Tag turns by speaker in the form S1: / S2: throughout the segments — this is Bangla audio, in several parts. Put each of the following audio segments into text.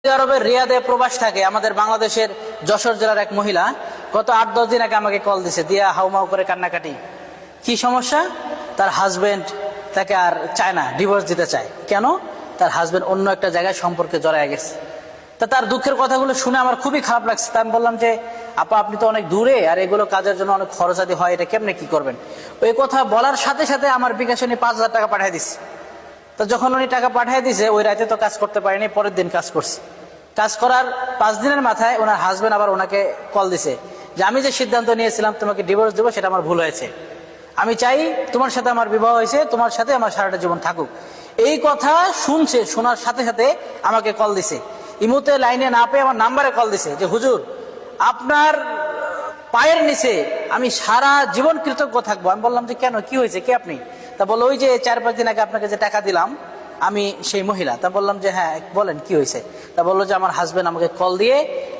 S1: সৌদি আরবের রিয়াদে প্রবাস থাকে আমাদের বাংলাদেশের যশোর জেলার এক মহিলা গত ৮-১০ দিন আগে আমাকে কল দিছে, দিয়া হাউমাউ করে কান্নাকাটি। কি সমস্যা? তার হাজবেন্ড তাকে আর চায় না, ডিভোর্স দিতে চায়। কেন? তার হাজবেন্ড অন্য একটা জায়গায় সম্পর্কে জড়ায় গেছে। তা তার দুঃখের কথাগুলো শুনে আমার খুবই খারাপ লাগছে। তা আমি বললাম যে আপা, আপনি তো অনেক দূরে, আর এগুলো কাজের জন্য অনেক খরচাদি হয়, এটা কেমনে কি করবেন? ওই কথা বলার সাথে সাথে আমার বিকাশে উনি ৫,০০০ টাকা পাঠিয়ে দিচ্ছে। তো যখন উনি টাকা পাঠিয়ে দিছে, ওই রাতে তো কাজ করতে পারেনি, পরের দিন কাজ করছে। কাজ করার ৫ দিনের মাথায় ওনার হাজবেন্ড আবার ওনাকে কল দিছে যে আমি যে সিদ্ধান্ত নিয়েছিলাম তোমাকে ডিভোর্স দেবো, সেটা আমার ভুল হয়েছে। আমি চাই তোমার সাথে আমার বিবাহ হয়েছে, তোমার সাথে আমার সারাটা জীবন থাকুক। এই কথা শুনছে, শোনার সাথে সাথে আমাকে কল দিছে। ইমুতে লাইনে না পেয়ে আমার নাম্বারে কল দিছে যে হুজুর, আপনার পায়ের নিচে আমি সারা জীবন কৃতজ্ঞ থাকবো। আমি বললাম যে কেন, কি হয়েছে, কে আপনি? তা বললো ওই যে ৪-৫ দিন আগে আপনাকে যে টাকা দিলাম, আমি সেই মহিলা। তা বললাম যে হ্যাঁ বলেন কি হয়েছে? তা বললো যে আমার হাজবেন্ড আমাকে কল দিয়ে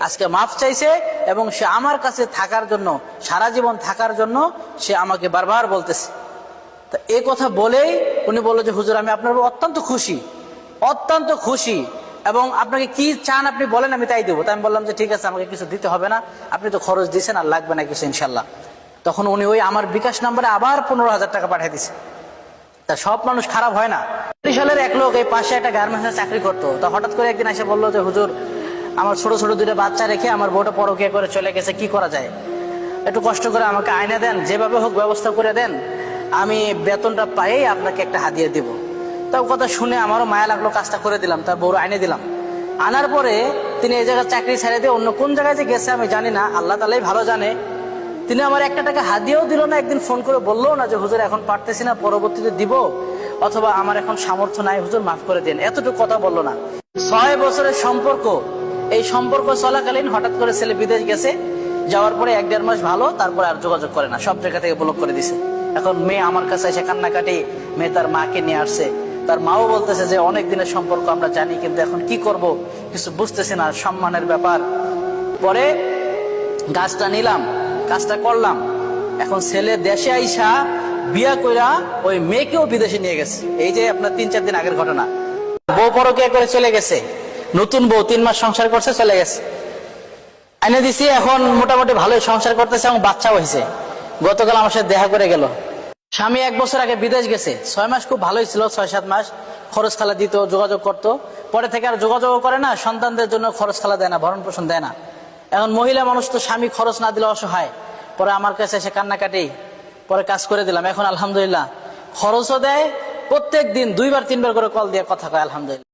S1: আজকে মাফ চাইছে, এবং সে আমার কাছে থাকার জন্য, সারা জীবন থাকার জন্য সে আমাকে বারবার বলতেছে। তা এই কথা বলেই উনি বললো যে হুজুর, আমি আপনার অত্যন্ত খুশি, অত্যন্ত খুশি, এবং আপনাকে কি চান আপনি বলেন, আমি তাই দেবো। তা আমি বললাম যে ঠিক আছে, আমাকে কিছু দিতে হবে না, আপনি তো খরচ দিয়েছেন, আর লাগবে না কিছু ইনশাল্লাহ। তখন উনি ওই আমার বিকাশ নাম্বারে আবার ১৫,০০০ টাকা পাঠিয়ে দিছে। তা সব মানুষ খারাপ হয় না। ২০ সালের এক লোক এই পাশে একটা গার্মেন্টসে চাকরি করতো। তা হঠাৎ করে একদিন এসে বললো যে হুজুর, আমার ছোট ছোট ২টা বাচ্চা রেখে আমার বউটা পরকীয়া করে চলে গেছে, কি করা যায়? একটু কষ্ট করে আমাকে আয়না দেন, যেভাবে হোক ব্যবস্থা করে দেন, আমি বেতনটা পাইই আপনাকে একটা হাদিয়া দিব। তাও কথা শুনে আমারও মায়া লাগলো, কাজটা করে দিলাম, তার বউর আইনে দিলাম। আনার পরে তিনি এই জায়গায় চাকরি ছেড়ে দিয়ে অন্য কোন জায়গায় যে গেছে আমি জানি না, আল্লাহ তাআলাই ভালো জানে। তিনি আমার একটা টাকা হাদিয়াও দিল না, একদিন ফোন করে বললো না যে হুজুর এখন পারতেছি না, পরবর্তীতে দিব, অথবা আমার এখন সামর্থ্য নাই, হুজুর মাফ করে দেন, এতটুকু কথা বললো না। ৬ বছরের সম্পর্ক, এই সম্পর্ক চলাকালীন হঠাৎ করে ছেলে বিদেশ গেছে, যাওয়ার পরে ১-১.৫ মাস ভালো, তারপরে আর যোগাযোগ করে না, সব জায়গা থেকে ব্লক করে দিছে। এখন মেয়ে আমার কাছে এসে কান্নাকাটি, মেয়ে তার মাকে নিয়ে আসছে। তার মাও বলতেছে যে অনেক দিনের সম্পর্ক আমরা জানি, কিন্তু এখন কি করব কিছু বুঝতেছি না, সম্মানের ব্যাপার। পরে গাছটা নিলাম, কাজটা করলাম। এখন ছেলে দেশে আইসা বিয়া কইরা ওই মেয়েকেও বিদেশে নিয়ে গেছে। এই যে আপনার ৩-৪ দিন আগের ঘটনা। বউ পরকীয়া করে চলে গেছে, নতুন বউ ৩ মাস সংসার করছে, চলে গেছে। এনে দিছি, এখন মোটামুটি ভালোই সংসার করতেছে এবং বাচ্চাও হয়েছে। গতকাল আমার সাথে দেখা করে গেল। স্বামী ১ বছর আগে বিদেশ গেছে, ৬ মাস খুব ভালোই ছিল, ৬-৭ মাস খরচ খালা দিত, যোগাযোগ করতো। পরে থেকে আর যোগাযোগ করে না, সন্তানদের জন্য খরচ খালা দেয় না, ভরণ পোষণ দেয় না। এখন মহিলা মানুষ তো, স্বামী খরচ না দিলে অসহায়। পরে আমার কাছে এসে কান্নাকাটি, পরে কাজ করে দিলাম। এখন আলহামদুলিল্লাহ খরচও দেয়, প্রত্যেক দিন ২-৩ বার করে কল দিয়ে কথা কয়, আলহামদুলিল্লাহ।